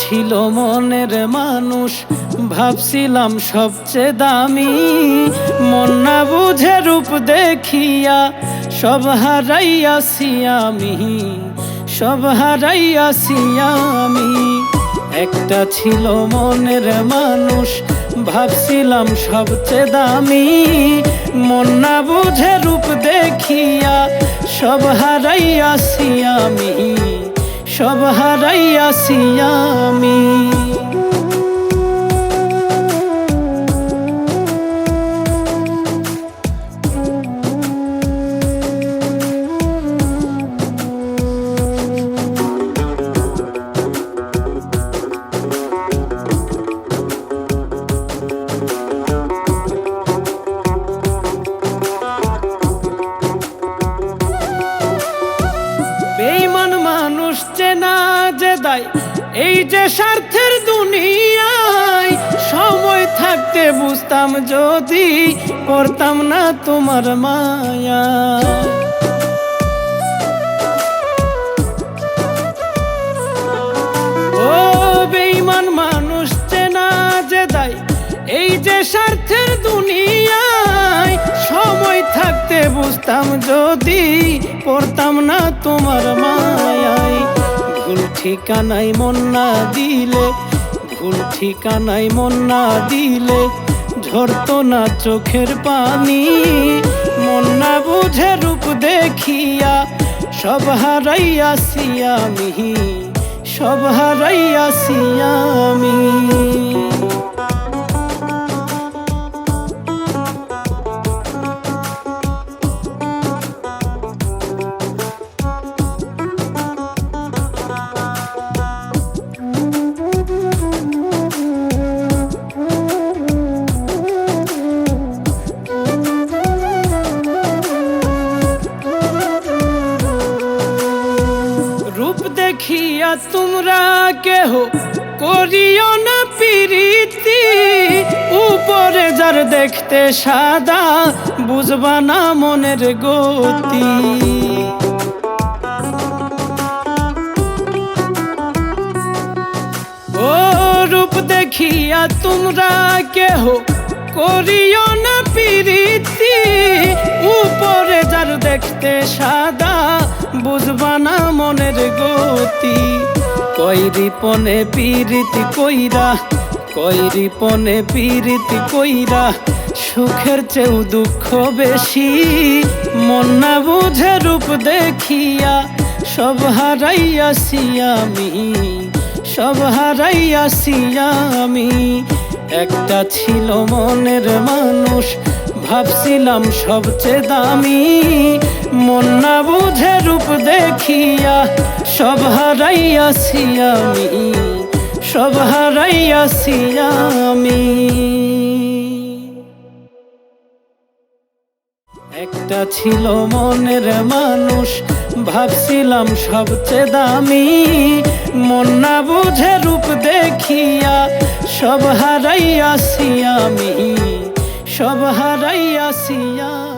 ছিল মনের মানুষ, ভাবছিলাম সবচেয়ে দামি। মন না বুঝে রূপ দেখিয়া সব হারাইয়াছি আমি, সব হারাইয়াছি আমি। একটা ছিল মনের মানুষ, ভাবছিলাম সবচেয়ে দামি। মন না বুঝে রূপ দেখিয়া সব হারাইয়াছি আমি, সব হারাইয়াছি আমি। বেঈমান মানুষ চেনা যে দায়, এই যে স্বার্থের দুনিয়ায়। সময় থাকতে বুঝতাম যদি, পড়তাম না তোমার মায়া। ও বেঈমান মানুষ চেনা যে দায়, এই যে স্বার্থের দুনিয়ায়। সময় থাকতে বুঝতাম যদি, পড়তাম না তোমার মায়ায়। ভুল ঠিকানায় মন না দিলে, ভুল ঠিকানায় মন না দিলে ঝরতো না চোখের পানি। মন না বুঝে রূপ দেখিয়া সব হারাইয়াছি আমি, সব হারাইয়াছি আমি। রূপ দেখিয়া তোমরা কেহ করিও না প্রীতি। উপরে যার দেখতে সাদা, বুঝবা না মনের গতি। ও রূপ দেখিয়া তোমরা কেহ করিও না প্রীতি। উপরে যার দেখতে সাদা, বুঝবা না মনের গতি। কৈরিপনে পীরিতি কইরা, কৈরিপনে পীরিতি কইরা সুখের চেয়েও দুঃখ বেশি। মন না বুঝে রূপ দেখিয়া সব হারাইয়াছি আমি, সব হারাইয়াছি আমি। একটা ছিল মনের মানুষ, ভাবছিলাম সবচেয়ে দামি। মন না বুঝে রূপ দেখিয়া সব হারাইয়াছি আমি, সব হারাইয়াছি আমি। একটা ছিল মনের মানুষ, ভাবছিলাম সবচেয়ে দামি। মন না বুঝে রূপ দেখিয়া সব হারাইয়াছি আমি, সব হারাইয়াছি আমি।